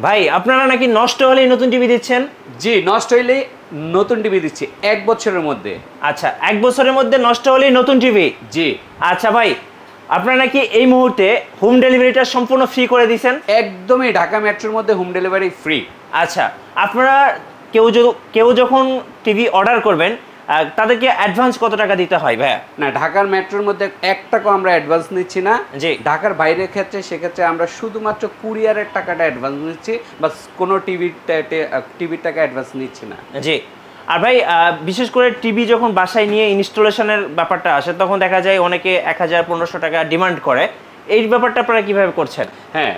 ভাই আপনারা নাকি নষ্ট হলেই নতুন টিভি দিচ্ছেন? জি, নষ্ট হইলেই নতুন টিভি দিচ্ছি 1 বছরের মধ্যে। আচ্ছা, 1 বছরের মধ্যে নষ্ট হলেই নতুন টিভি? জি। আচ্ছা ভাই, আপনারা নাকি এই মুহূর্তে হোম ডেলিভারিটা সম্পূর্ণ ফ্রি করে দিয়েছেন? একদমই ঢাকা মেট্রোর মধ্যে হোম ডেলিভারি ফ্রি। আচ্ছা, আপনারা কেউ যখন টিভি অর্ডার করবেন তাদেরকে অ্যাডভান্স কত টাকা দিতে হয় ভাইয়া? না, ঢাকার মেট্রোর মধ্যে 1 টাকাও আমরা অ্যাডভান্স নিচ্ছি না। জি। ঢাকার বাইরের ক্ষেত্রে সেক্ষেত্রে আমরা শুধুমাত্র কুরিয়ারের টাকাটা অ্যাডভান্স নিচ্ছি, বা কোনো টিভির টাকা অ্যাডভান্স নিচ্ছি না। জি। আর ভাই বিশেষ করে টিভি যখন বাসায় নিয়ে ইনস্টলেশনের ব্যাপারটা আসে তখন দেখা যায় অনেকে 1000-1500 টাকা ডিমান্ড করে। এই ব্যাপারটা আপনারা কিভাবে করছেন? হ্যাঁ,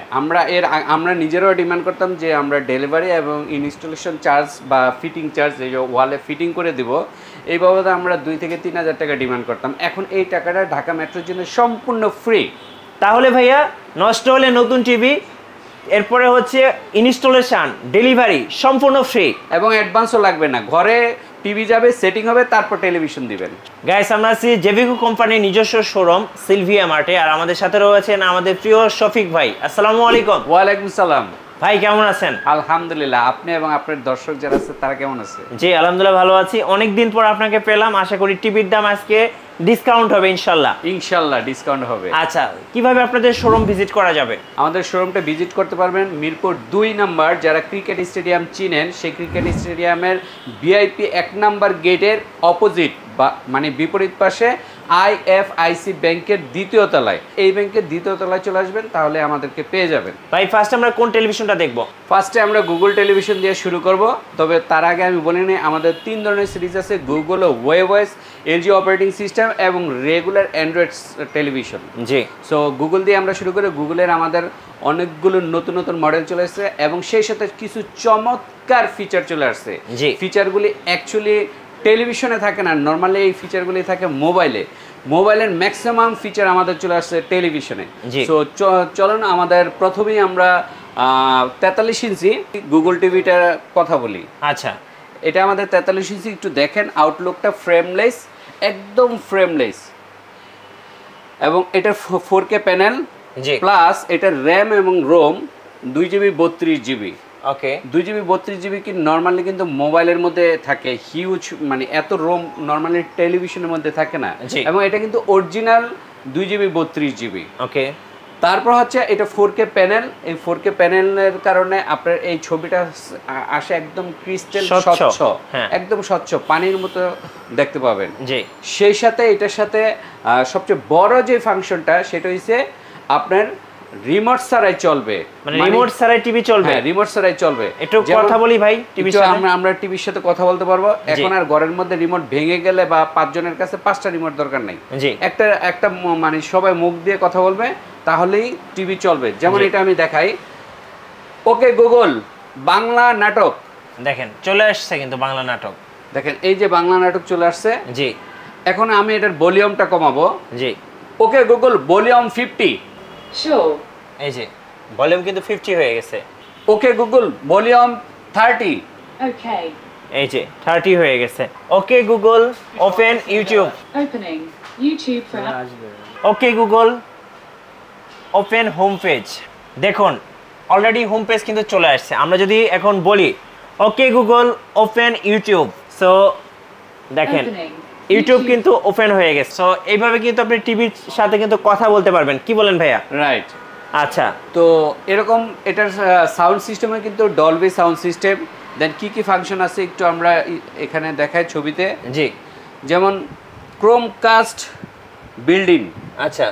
আমরা নিজেরাও ডিমান্ড করতাম যে আমরা ডেলিভারি এবং ইনস্টলেশন চার্জ বা ফিটিং চার্জ, এই যে ওয়ালে ফিটিং করে দিব, এই বাবদে আমরা 2 থেকে 3000 টাকা ডিমান্ড করতাম। এখন এই টাকাটা ঢাকা মেট্রোর জন্য সম্পূর্ণ ফ্রি। তাহলে ভাইয়া নষ্ট হলে নতুন টিভি, এরপরে হচ্ছে ইনস্টলেশন, ডেলিভারি সম্পূর্ণ ফ্রি এবং অ্যাডভান্সও লাগবে না। ঘরে টিভি যাবে, সেটিং হবে, তারপর টেলিভিশন দিবেন। গাইস, আমরা আছি জেভিকো কোম্পানির নিজস্ব শোরুম সিলভিয়া মার্টে, আর আমাদের সাথে রয়েছেন আমাদের প্রিয় শফিক ভাই। আসসালামু আলাইকুম। ওয়ালাইকুম সালাম। ভাই কেমন আছেন? আলহামদুলিল্লাহ। আপনি এবং আপনার দর্শক যারা আছে তারা কেমন আছে? জি আলহামদুলিল্লাহ ভালো আছি। অনেকদিন পর আপনাকে পেলাম, আশা করি টিভির দাম আজকে ডিসকাউন্ট হবে ইনশাল্লাহ। ইনশাল্লাহ ডিসকাউন্ট হবে। আচ্ছা, কিভাবে আপনাদের শোরুম ভিজিট করা যাবে? আমাদের শোরুমটা ভিজিট করতে পারবেন মিরপুর 2 নাম্বার। যারা ক্রিকেট স্টেডিয়াম চিনেন, সেই ক্রিকেট স্টেডিয়ামের ভিআইপি 1 নাম্বার গেটের অপোজিট, বা মানে বিপরীত পাশে আইএফআইসি ব্যাংকের 2য় তলায়। এই ব্যাংকের 2য় তলায় চলে আসবেন, তাহলে আমাদেরকে পেয়ে যাবেন। ভাই ফার্স্ট আমরা কোন টেলিভিশনটা দেখব? ফার্স্টে আমরা গুগল টেলিভিশন দিয়ে শুরু করব। তবে তার আগে আমি বলে নিই, আমাদের 3 ধরনের সিরিজ আছে: গুগল ও ওয়েবওয়েস, এলজি অপারেটিং সিস্টেম এবং রেগুলার অ্যান্ড্রয়েড টেলিভিশন। জি। সো গুগল দিয়ে আমরা শুরু করি। গুগলের আমাদের অনেকগুলো নতুন নতুন মডেল চলে আসছে এবং সেই সাথে কিছু চমৎকার ফিচার চলে আসছে। জি। ফিচারগুলি অ্যাকচুয়ালি টেলিভিশনে থাকে না, নর্মালি এই ফিচারগুলি থাকে মোবাইলে। মোবাইলের ম্যাক্সিমাম ফিচার আমাদের চলে আসছে টেলিভিশনে। সো চলুন আমাদের প্রথমেই আমরা 43 ইঞ্চি গুগল টিভিটার কথা বলি। আচ্ছা, এটা আমাদের 43 ইঞ্চি। একটু দেখেন আউটলুকটা, ফ্রেমলেস, একদম ফ্রেমলেস। এবং এটা 4K প্যানেল, প্লাস এটা র্যাম এবং রোম 2GB 32GB। ওকে। 2GB 32GB কি নর্মালি কিন্তু মোবাইলের মধ্যে থাকে হিউজ, মানে এত রোম নর্মালি টেলিভিশনের মধ্যে থাকে না। এবং এটা কিন্তু অরিজিনাল 2GB 32GB। ওকে। তারপর হচ্ছে এটা 4K প্যানেল। এই 4K প্যানেলের কারণে আপনার এই ছবিটা আসে একদম ক্রিস্টাল স্বচ্ছ, একদম স্বচ্ছ, পানির মতো দেখতে পাবেন। জি। সেই সাথে এটার সাথে সবচেয়ে বড় যে ফাংশনটা, সেটা হচ্ছে আপনার রিমোট ছাড়াই চলবে। মানে রিমোট ছাড়াই টিভি চলবে? হ্যাঁ, রিমোট ছাড়াই চলবে। একটু কথা বলি ভাই টিভির সাথে। আমরা টিভির সাথে কথা বলতে পারবো। এখন আর ঘরের মধ্যে রিমোট ভেঙে গেলে বা 5 জনের কাছে 5টা রিমোট দরকার নাই। একটা মানে সবাই মুখ দিয়ে কথা বলবে, তাহলেই টিভি চলবে। যেমন এটা আমি দেখাই, ওকে গুগল বাংলা নাটক। দেখেন চলে আসছে কিন্তু বাংলা নাটক। দেখেন এই যে বাংলা নাটক চলে আসছে। জি। এখন আমি এটার ভলিউমটা কমাবো। জি। Okay Google volume 50। শিওর। এই যে ভলিউম কিন্তু 50 হয়ে গেছে। Okay Google volume 30। ওকে। এই যে 30 হয়ে গেছে। Okay Google open YouTube. Opening YouTube for. Okay Google open home page. দেখুন অলরেডি হোম পেজ কিন্তু চলে আসছে। আমরা যদি এখন বলি okay Google open YouTube, so দেখেন ইউটিউব কিন্তু ওপেন হয়ে গেছে। সো এইভাবে কিন্তু আপনি টিভির সাথে কিন্তু কথা বলতে পারবেন। কি বলেন ভাইয়া? রাইট। আচ্ছা, তো এরকম এটার সাউন্ড সিস্টেমে কিন্তু ডলবি সাউন্ড সিস্টেম। দেন কি কি ফাংশন আছে একটু আমরা এখানে দেখাই ছবিতে। জি। যেমন ক্রোমকাস্ট বিল্ডিং। আচ্ছা।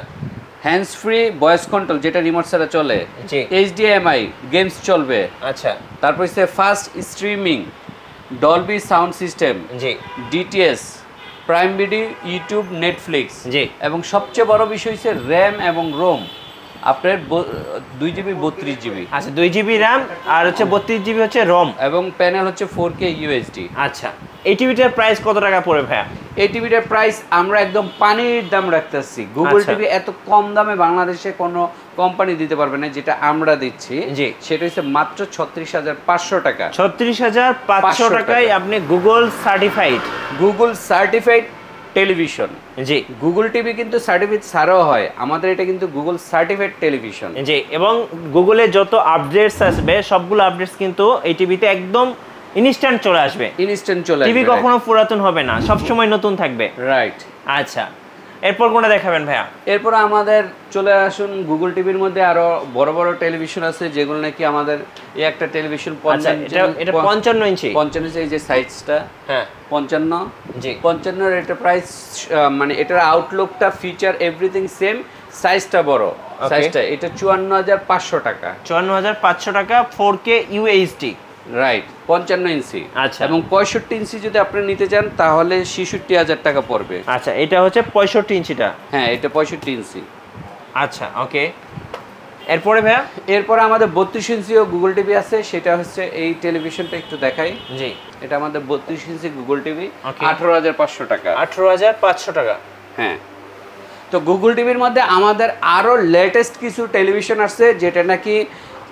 হ্যান্ডস ফ্রি ভয়েস কন্ট্রোল, যেটা রিমোট ছাড়া চলে। জি। HDMI গেমস চলবে। আচ্ছা। তারপর হচ্ছে fast streaming, Dolby sound system. জি। DTS, Prime Video, YouTube, Netflix. জি। এবং সবচেয়ে বড় বিষয় হচ্ছে র্যাম এবং রোম আপনার 2GB 32GB। আচ্ছা, 2GB র্যাম আর হচ্ছে 32GB হচ্ছে রোম, এবং প্যানেল হচ্ছে 4K UHD। আচ্ছা, এই টিভিটার প্রাইস কত টাকা পড়বে ভাইয়া? এই টিভিটার প্রাইস আমরা একদম পানির দাম রাখতেছি। গুগল টিভি এত কম দামে বাংলাদেশে কোনো কোম্পানি দিতে পারবে না, যেটা আমরা দিচ্ছি। জি। সেটা হচ্ছে মাত্র 36,500 টাকা। 36,500 টাকায় আপনি Google certified, Google certified television. জি গুগল টিভি কিন্তু সার্টিফিকেট ছাড়াও হয়, আমাদের এটা কিন্তু গুগল সার্টিফাইড টেলিভিশন। জি, এবং গুগলে যত আপডেটস আসবে সবগুলো আপডেটস কিন্তু এই টিভিতে একদম ইনস্ট্যান্ট চলে আসবে, ইনস্ট্যান্ট চলে টিভি আসবে, কখনো পুরাতন হবে না, সব সময় নতুন থাকবে। রাইট। আচ্ছা, এরপর কোনটা দেখাবেন ভাইয়া? এরপর আমাদের চলে আসুন গুগল টিভির মধ্যে আরো বড় বড় টেলিভিশন আছে, যেগুলো নাকি আমাদের এই একটা টেলিভিশন আচ্ছা, এটা 55 ইঞ্চি। 55 ইঞ্চি, এই যে সাইজটা, হ্যাঁ 55। জি 55 এর এটা প্রাইস, মানে এটার আউটলুকটা, ফিচার, এভরিথিং সেম, সাইজটা বড়, সাইজটা এটা 54,500 টাকা। 54,500 টাকা 4K UHD, রাইট, 55 ইঞ্চি। আচ্ছা। এবং 65 ইঞ্চি যদি আপনি নিতে চান তাহলে 66,000 টাকা পড়বে। আচ্ছা, এটা হচ্ছে 65 ইঞ্চিটা। হ্যাঁ, এটা 65 ইঞ্চি। আচ্ছা ওকে, এরপরে ভাইয়া? এরপরে আমাদের 32 ইঞ্চিও গুগল টিভি আছে, সেটা হচ্ছে এই টেলিভিশনটা একটু দেখাই। জি, এটা আমাদের 32 ইঞ্চি গুগল টিভি, Okay. 18,500 টাকা। 18,500 টাকা। হ্যাঁ, তো গুগল টিভির মধ্যে আমাদের আরো লেটেস্ট কিছু টেলিভিশন আছে, যেটা নাকি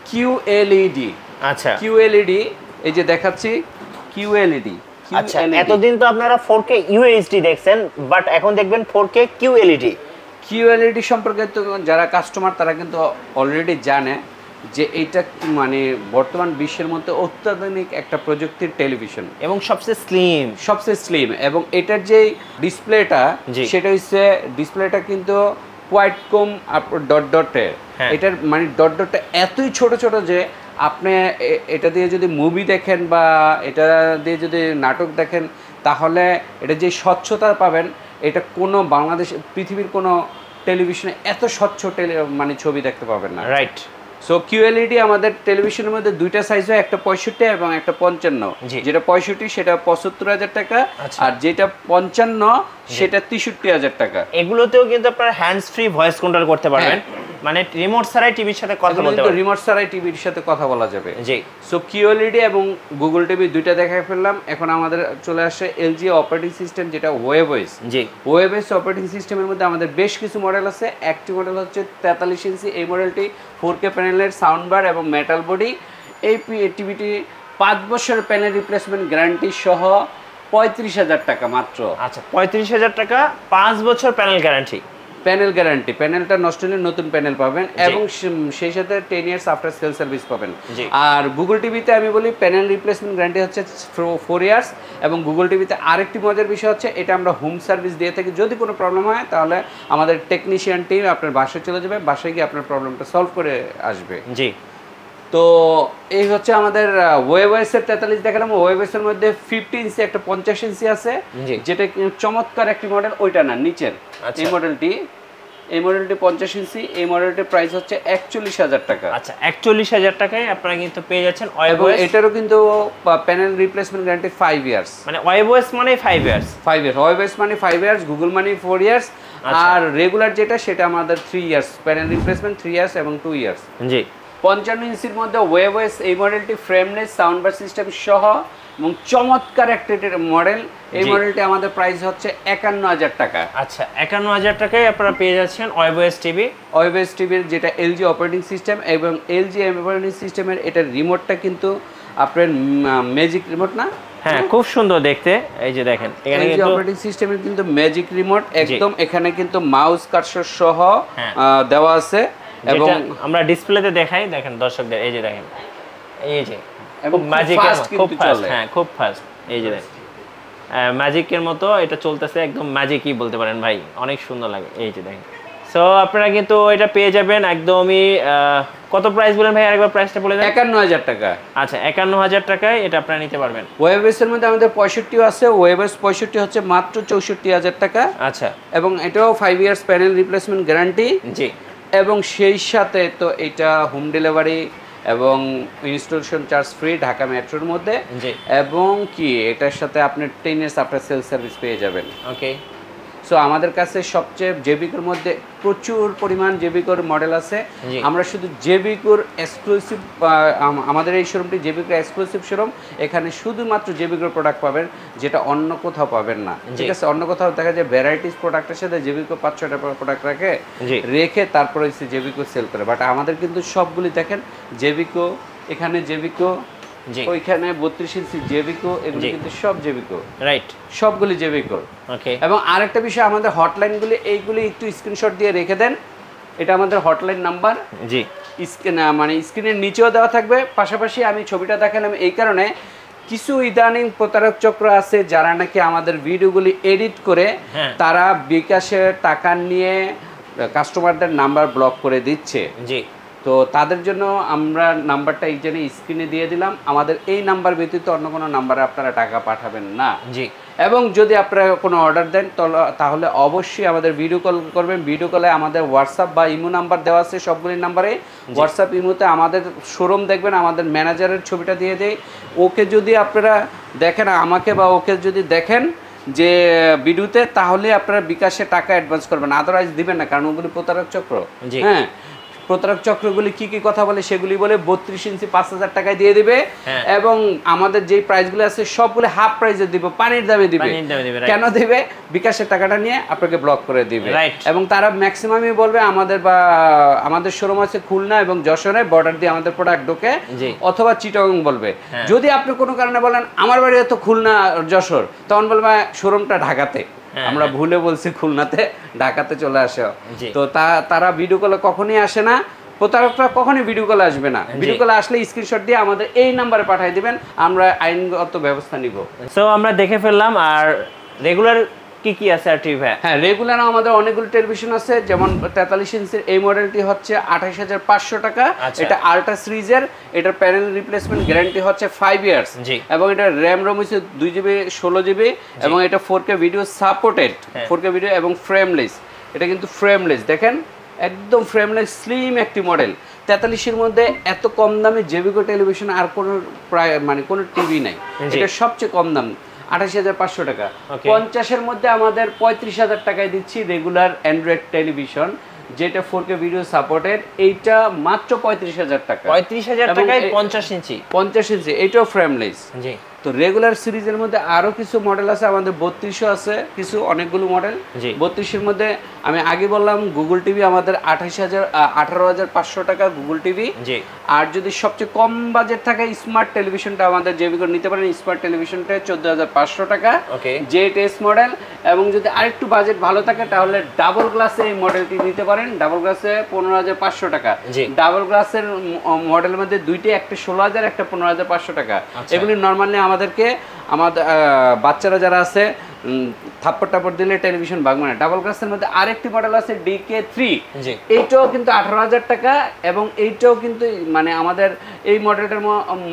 QLED। আচ্ছা QLED, এই যে দেখাচ্ছি QLED। আচ্ছা, এতদিন তো আপনারা 4K UHD দেখছেন, বাট এখন দেখবেন 4K QLED। QLED সম্পর্কে তো যারা কাস্টমার তারা কিন্তু অলরেডি জানে যে এইটা মানে বর্তমান বিশ্বের মধ্যে অত্যাধুনিক একটা প্রযুক্তির টেলিভিশন এবং সবচেয়ে স্লিম। সবচেয়ে স্লিম। এবং এটার যে ডিসপ্লেটা, জি। সেটা হচ্ছে ডিসপ্লেটা কিন্তু কোয়াইটকম ডট ডটের। হ্যাঁ। এটার মানে ডট ডটটা এতই ছোট ছোট যে আপনি এটা দিয়ে যদি মুভি দেখেন বা এটা দিয়ে যদি নাটক দেখেন, তাহলে এটা যে স্বচ্ছতা পাবেন, এটা কোনো বাংলাদেশ পৃথিবীর কোনো টেলিভিশনে এত স্বচ্ছ মানে ছবি দেখতে পাবেন না। রাইট। সো QLED আমাদের টেলিভিশনের মধ্যে দুইটা সাইজ হয়, একটা 65 এবং একটা 55। জি। যেটা 65 সেটা 75,000 টাকা, আচ্ছা। আর যেটা 55 সেটা 63,000 টাকা। এগুলোতেও কিন্তু আপনারা হ্যান্ডস ফ্রি ভয়েস কন্ট্রোল করতে পারবেন, মানে রিমোট ছাড়াই টিভির সাথে কথা বলতে পারবেন। রিমোট ছাড়াই টিভির সাথে কথা বলা যাবে। জি। সো QLED এবং গুগল টিভি দুইটা দেখাই ফেললাম। এখন আমাদের চলে আসে LG অপারেটিং সিস্টেম, যেটা ওয়েবওয়েস। জি। ওয়েবওয়েস অপারেটিং সিস্টেমের মধ্যে আমাদের বেশ কিছু মডেল আছে। একটি মডেল হচ্ছে 43 ইঞ্চি, এই মডেলটি 4K প্যানেলের সাউন্ড বার এবং মেটাল বডি। এই টিভিটি 5 বছরের প্যানেল রিপ্লেসমেন্ট গ্যারান্টি সহ 35,000 টাকা মাত্র। আচ্ছা, 35,000 টাকা, 5 বছর প্যানেল গ্যারান্টি। প্যানেল গ্যারান্টি, প্যানেলটা নষ্ট হলে নতুন প্যানেল পাবেন এবং সেই সাথে 10 ইয়ার্স আফটার সেল সার্ভিস পাবেন। জি। আর গুগল টিভিতে আমি বলি প্যানেল রিপ্লেসমেন্ট গ্যারান্টি হচ্ছে 4 ইয়ার্স। এবং গুগল টিভিতে আরেকটি মজার বিষয় হচ্ছে, এটা আমরা হোম সার্ভিস দিয়ে থাকি। যদি কোনো প্রবলেম হয় তাহলে আমাদের টেকনিশিয়ান টিম আপনার বাসায় চলে যাবে, বাসায় গিয়ে আপনার প্রবলেমটা সলভ করে আসবে। জি। তো এই হচ্ছে আমাদের ওয়েবওয়েসের 43 দেখালাম। ওয়েবওয়েসের মধ্যে 50 ইঞ্চি একটা 50 ইঞ্চি আছে, জি। যেটা চমৎকার একটি মডেল, ওইটা না নিচের আচ্ছা। এই মডেলটি 50 ইঞ্চি। এই মডেলটির প্রাইস হচ্ছে 41,000 টাকা। আচ্ছা, 41,000 টাকায় আপনারা কিন্তু পেয়ে যাচ্ছেন এবং ওয়েবওয়েস। এটারও কিন্তু প্যানেল রিপ্লেসমেন্ট গ্যারান্টি 5 ইয়ার্স। মানে ওয়েবওয়েস মানে 5 ইয়ার্স। 5 ইয়ার্স, ওয়েবওয়েস মানে 5 ইয়ার্স, গুগল মানে 4 ইয়ার্স। আচ্ছা। আর রেগুলার যেটা সেটা আমাদের 3 ইয়ার্স, প্যানেল রিপ্লেসমেন্ট 3 ইয়ার্স এবং 2 ইয়ার্স। জি। 55 ইঞ্চির মধ্যে ওয়েবওয়েস, এই মডেলটি ফ্রেমলেস সাউন্ড বার সিস্টেম সহ এবং চমৎকার একটা মডেল। এই জি। মডেলটি আমাদের প্রাইস হচ্ছে 51,000 টাকা। আচ্ছা, 51,000 টাকায় আপনারা পেয়ে যাচ্ছেন ওয়েবওয়েস টিভি। ওয়েবওয়েস টিভির যেটা LG অপারেটিং সিস্টেম, এবং LG অপারেটিং সিস্টেমের এটার রিমোটটা কিন্তু আপনার ম্যাজিক রিমোট না? হ্যাঁ, খুব সুন্দর দেখতে। এই যে দেখেন এখানে LG কিন্তু অপারেটিং সিস্টেমের কিন্তু ম্যাজিক রিমোট একদম। এখানে কিন্তু মাউস কার্সর সহ হ্যাঁ। দেওয়া আছে। এবং যেটা আমরা ডিসপ্লেতে দেখাই, দেখেন দর্শকদের, এই যে দেখেন, এই যে এবং খুব ম্যাজিকের fast মতো, খুব কিন্তু ফাস্ট। চলে। হ্যাঁ, খুব ফাস্ট। এই যে দেখেন ম্যাজিকের মতো এটা চলতেছে, একদম ম্যাজিকই বলতে পারেন ভাই, অনেক সুন্দর লাগে। এই যে দেখেন, সো আপনারা কিন্তু এটা পেয়ে যাবেন একদমই। কত প্রাইস বলেন ভাই, আরেকবার প্রাইসটা বলে দেন। 51,000 টাকা। আচ্ছা, 51,000 টাকায় এটা আপনারা নিতে পারবেন। ওয়েবওয়েসের মধ্যে আমাদের 65 আছে। ওয়েবওয়েস 65 হচ্ছে মাত্র 64,000 টাকা। আচ্ছা। এবং এটাও 5 ইয়ার্স প্যানেল রিপ্লেসমেন্ট গ্যারান্টি। জি। এবং সেই সাথে তো এটা হোম ডেলিভারি এবং ইনস্টলেশন চার্জ ফ্রি ঢাকা মেট্রোর মধ্যে। জি। এবং কি এটার সাথে আপনি 10 ইয়ার্স আফটার সেল সার্ভিস পেয়ে যাবেন। ওকে। সো আমাদের কাছে সবচেয়ে জেবিকোর মধ্যে প্রচুর পরিমাণ জেবিকোর মডেল আছে। জি। আমরা শুধু জেবিকোর এক্সক্লুসিভ, আমাদের এই শোরুমটি জেবিকোর এক্সক্লুসিভ শোরুম। এখানে শুধুমাত্র জেবিকোর প্রোডাক্ট পাবেন, যেটা অন্য কোথাও পাবেন না। ঠিক আছে, অন্য কোথাও দেখা যায় ভ্যারাইটিস প্রোডাক্টের সাথে জেবিকো 5-6টা প্রোডাক্ট রেখে তারপরে হচ্ছে জেবিকো সেল করে। বাট আমাদের কিন্তু সবগুলি দেখেন জেবিকো, এখানে জেবিকো, জি। ওইখানে 32 ইঞ্চি জেবিকো, এগুলো জি। কিন্তু সব জেবিকো, রাইট। সবগুলি জেবিকো। ওকে। এবং আরেকটা বিষয়, আমাদের হটলাইনগুলি এইগুলি একটু স্ক্রিনশট দিয়ে রেখে দেন। এটা আমাদের হটলাইন নাম্বার, জি মানে স্ক্রিনের নিচেও দেওয়া থাকবে। পাশাপাশি আমি ছবিটা দেখালাম এই কারণে, কিছু ইদানিং প্রতারক চক্র আছে যারা নাকি আমাদের ভিডিওগুলি এডিট করে হ্যাঁ। তারা বিকাশে টাকা নিয়ে কাস্টমারদের নাম্বার ব্লক করে দিচ্ছে। জি তো তাদের জন্য আমরা নাম্বারটা এই জন্য স্ক্রিনে দিয়ে দিলাম। আমাদের এই নাম্বার ব্যতীত অন্য কোনো নাম্বারে আপনারা টাকা পাঠাবেন না। জি। এবং যদি আপনারা কোনো অর্ডার দেন তাহলে অবশ্যই আমাদের ভিডিও কল করবেন। ভিডিও কলে আমাদের হোয়াটসঅ্যাপ বা ইমো নাম্বার দেওয়া আছে, সবগুলি নাম্বারে হোয়াটসঅ্যাপ ইমোতে আমাদের শোরুম দেখবেন, আমাদের ম্যানেজারের ছবিটা দিয়ে দেয়। ওকে যদি আপনারা দেখেন, আমাকে বা ওকে যদি দেখেন যে ভিডিওতে, তাহলে আপনারা বিকাশে টাকা অ্যাডভান্স করবেন, আদারওয়াইজ দিবেন না, কারণ ওগুলি প্রতারক চক্র। জি। হ্যাঁ, প্রতারক চক্রগুলি কি কি কথা বলে সেগুলি বলে 32 ইঞ্চি 5000 টাকায় দিয়ে দিবে। হ্যাঁ। এবং আমাদের যেই প্রাইসগুলো আছে সবগুলো হাফ প্রাইসে দিবে, পানির দামে দিবে। পানির দামে দিবে, right. কেন দিবে? বিকাশের টাকাটা নিয়ে আপনাকে ব্লক করে দিবে। Right. এবং তারা ম্যাক্সিমামই বলবে আমাদের শোরুম আছে খুলনা এবং যশোরে, বর্ডার দিয়ে আমাদের প্রোডাক্ট ঢোকে, জি। অথবা চিটাগং বলবে। হ্যাঁ। যদি আপনি কোনো কারণে বলেন আমার বাড়ি তো খুলনা যশোর, তখন বলবে শোরুমটা ঢাকাতে। হ্যাঁ, আমরা ভুলে বলছি খুলনাতে, ঢাকাতে চলে আসে। জি। তো তারা ভিডিও কলে কখনোই আসে না, প্রতারকরা কখনোই ভিডিও কলে আসবে না। ভিডিও কলে আসলে স্ক্রিনশট দিয়ে আমাদের এই নাম্বারে পাঠিয়ে দিবেন, আমরা আইনগত ব্যবস্থা নিব। সো আমরা দেখে ফেললাম। আর রেগুলার কি কি আছে আর টিভি? হ্যাঁ, রেগুলার আমাদের অনেকগুলো টেলিভিশন আছে। যেমন 43 ইঞ্চির এই মডেলটি হচ্ছে 28500 টাকা। আচ্ছা। এটা আল্ট্রা সিরিজের, এটার প্যানেল রিপ্লেসমেন্ট গ্যারান্টি হচ্ছে 5 ইয়ার্স। জি। এবং এটা র্যাম রোম হচ্ছে 2GB 16GB, এবং এটা 4K ভিডিও সাপোর্টেড, হ্যাঁ। 4K ভিডিও এবং ফ্রেমলেস। এটা কিন্তু ফ্রেমলেস, দেখেন একদম ফ্রেমলেস স্লিম একটি মডেল। 43-এর মধ্যে এত কম দামে জেবিকো টেলিভিশন আর কোনো প্রায় মানে কোনো টিভি নাই। জি। এটা সবচেয়ে কম দাম, 28500 টাকা। Okay. 50-এর মধ্যে আমাদের 35000 টাকায় দিচ্ছি রেগুলার অ্যান্ড্রয়েড টেলিভিশন, যেটা 4K ভিডিও সাপোর্টেড। এইটা মাত্র 35000 টাকা। 35000 এবং টাকায় এই- 50 ইঞ্চি। 50 ইঞ্চি, এটাও ফ্রেমলেস। জি তো রেগুলার সিরিজের মধ্যে আরো কিছু মডেল আছে, আমাদের 3200 আছে, কিছু অনেকগুলো মডেল। জি। 32-এর মধ্যে আমি আগে বললাম গুগল টিভি আমাদের 18500 টাকা গুগল টিভি। জি আর যদি সবচেয়ে কম বাজেট থাকে স্মার্ট টেলিভিশনটা আমাদের জেবিকো নিতে পারেন। স্মার্ট টেলিভিশনটা 14500 টাকা, ওকে। Z S model. এবং যদি আরেকটু বাজেট ভালো থাকে তাহলে ডাবল গ্লাসে এই মডেলটি নিতে পারেন। ডাবল গ্লাসে 15500 টাকা। জি। ডাবল গ্লাসের মডেলের মধ্যে দুইটি, একটা 16000, একটা 15500 টাকা। আচ্ছা। এগুলি নর্মালি আমাদের বাচ্চারা যারা আছে থাপ্পড় টাপ্পড় দিলে টেলিভিশন ভাঙবে না। ডাবল গ্লাসের মধ্যে আরেকটি মডেল আছে DK3, জি। এইটাও কিন্তু 18000 টাকা। এবং এইটাও কিন্তু মানে আমাদের এই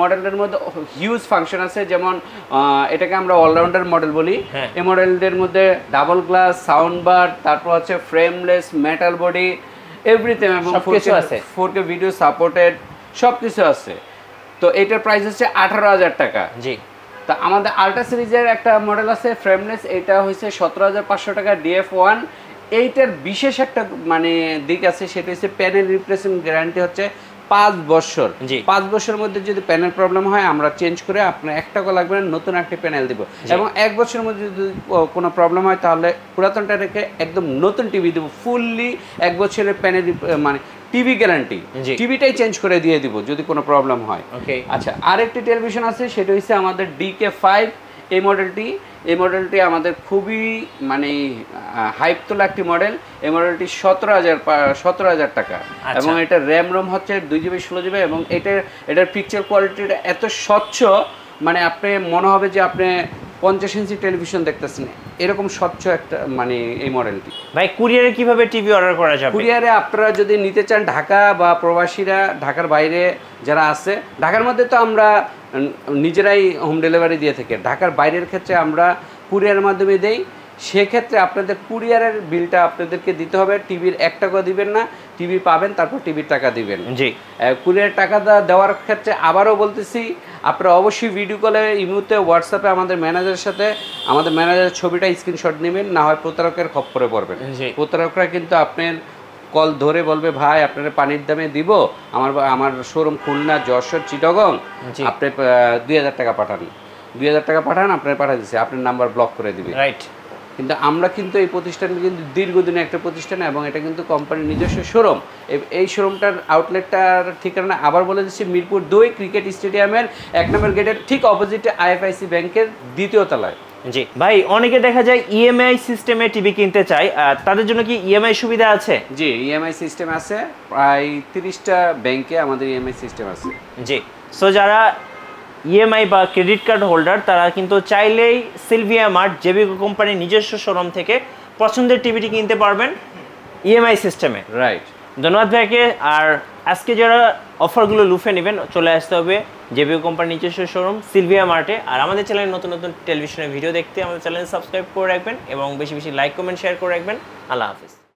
মডেলের মধ্যে হিউজ ফাংশন আছে। যেমন এটাকে আমরা অলরাউন্ডার মডেল বলি। হ্যাঁ। এই মডেলদের মধ্যে ডাবল গ্লাস, সাউন্ড বার, তারপর হচ্ছে ফ্রেমলেস, মেটাল বডি, এভরিথিং, এবং সবকিছু আছে। 4K ভিডিও সাপোর্টেড, সব কিছু আছে। তো এটার প্রাইস হচ্ছে 18000 টাকা। জি তা আমাদের আল্ট্রা সিরিজের একটা মডেল আছে ফ্রেমলেস, এটা হচ্ছে 17500 টাকা DF1। এইটার বিশেষ একটা মানে দিক আছে, সেটা হচ্ছে প্যানেল রিপ্লেসমেন্ট গ্যারান্টি হচ্ছে 5 বছর। জি। 5 বছরের মধ্যে যদি প্যানেল প্রবলেম হয় আমরা চেঞ্জ করে আপনার 1 টাকা লাগবে না, নতুন একটা প্যানেল দিব। এবং 1 বছরের মধ্যে যদি কোনো প্রবলেম হয় তাহলে পুরাতনটা রেখে একদম নতুন টিভি দেবো। ফুললি 1 বছরের প্যানেল মানে টিভি গ্যারান্টি, জি। টিভিটাই চেঞ্জ করে দিয়ে দিব যদি কোনো প্রবলেম হয়। ওকে। আচ্ছা, আরেকটি টেলিভিশন আছে, সেটা হচ্ছে আমাদের DK5 এই মডেলটি আমাদের খুবই মানে হাইপ তোলা একটি মডেল। এই মডেলটি 17000 টাকা। আচ্ছা। এবং এটা র্যাম রোম হচ্ছে 2GB 16GB। এবং এটার পিকচার কোয়ালিটিটা এত স্বচ্ছ, মানে আপনি মনে হবে যে আপনি 50 ইঞ্চি টেলিভিশন দেখতেছেন, এরকম স্বচ্ছ একটা মানে এই মডেলটি। ভাই, কুরিয়ারে কিভাবে টিভি অর্ডার করা যাবে? কুরিয়ারে আপনারা যদি নিতে চান, ঢাকা বা প্রবাসীরা ঢাকার বাইরে যারা আছে, ঢাকার মধ্যে তো আমরা নিজেরাই হোম ডেলিভারি দিয়ে থাকি। ঢাকার বাইরের ক্ষেত্রে আমরা কুরিয়ারের মাধ্যমে দেই। সেক্ষেত্রে আপনাদের কুরিয়ারের বিলটা আপনাদেরকে দিতে হবে। টিভির 1 টাকা দিবেন না, টিভি পাবেন তারপর টিভির টাকা দিবেন। জি কুরিয়ার টাকা দেওয়ার ক্ষেত্রে আবারও বলতেছি, আপনারা অবশ্যই ভিডিও কলে, ইমোতে, হোয়াটসঅ্যাপে আমাদের ম্যানেজারের সাথে আমাদের ম্যানেজারের ছবিটা স্ক্রিনশট নেবেন, না হয় প্রতারকের খপ্পরে পড়বেন। জি। প্রতারকরা কিন্তু আপনার কল ধরে বলবে ভাই আপনারা পানির দামে দিব, আমার শোরুম খুলনা, যশোর, চিটাগং, জি। আপনি 2000 টাকা পাঠান, 2000 টাকা পাঠান, আপনার পাঠিয়ে দিচ্ছে, আপনার নাম্বার ব্লক করে দিবে। রাইট। কিন্তু আমরা কিন্তু এই প্রতিষ্ঠানটি কিন্তু দীর্ঘদিনের একটা প্রতিষ্ঠান এবং এটা কিন্তু কোম্পানির নিজস্ব শোরুম। এই শোরুমটার আউটলেটটার ঠিকানা আবার বলে দিচ্ছি, মিরপুর 2 ক্রিকেট স্টেডিয়ামের 1 নম্বর গেটের ঠিক অপোজিটে আইএফআইসি ব্যাংকের 2য় তলায়। জি ভাই, অনেকে দেখা যায় ইএমআই সিস্টেমে টিভি কিনতে চায়, তাদের জন্য কি ইএমআই সুবিধা আছে? জি, ইএমআই সিস্টেম আছে, প্রায় 30টা ব্যাংকে আমাদের ইএমআই সিস্টেম আছে। জি, সো যারা ইএমআই বা ক্রেডিট কার্ড হোল্ডার তারা কিন্তু চাইলেই সিলভিয়া মার্ট জেবিকো কোম্পানির নিজস্ব শোরুম থেকে পছন্দের টিভিটি কিনতে পারবেন ইএমআই সিস্টেমে। রাইট, ধন্যবাদ ভাইকে। আর আজকে যারা অফারগুলো লুফে নেবেন চলে আসতে হবে জেবিকো কোম্পানির নিজস্ব শোরুম সিলভিয়া মার্টে। আর আমাদের চ্যানেলে নতুন নতুন টেলিভিশনের ভিডিও দেখতে আমাদের চ্যানেল সাবস্ক্রাইব করে রাখবেন এবং বেশি বেশি লাইক কমেন্ট শেয়ার করে রাখবেন। আল্লাহ হাফিজ।